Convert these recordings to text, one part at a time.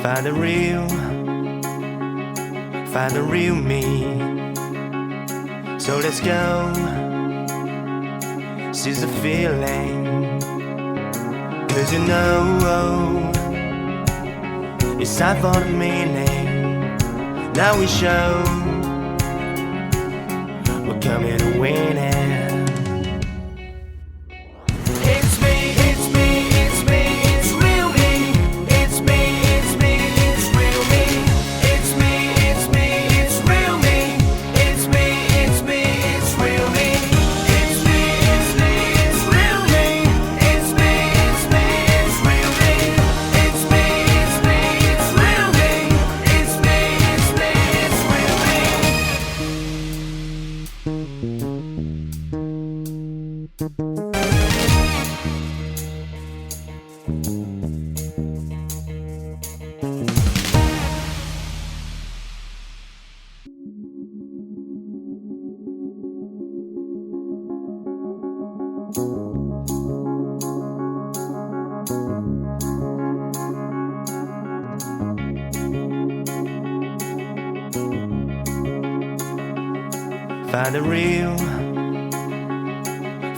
Find the real me. So let's go, seize the feeling. 'Cause you know it's time for the meaning. Now we show we're coming to win it.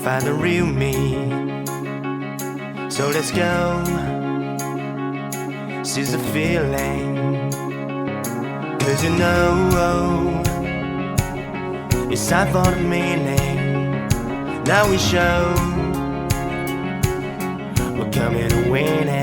Find the real me. So let's go, seize the feeling. 'Cause you know it's time for the meaning. Now we show we're coming to win it.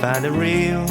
Find the real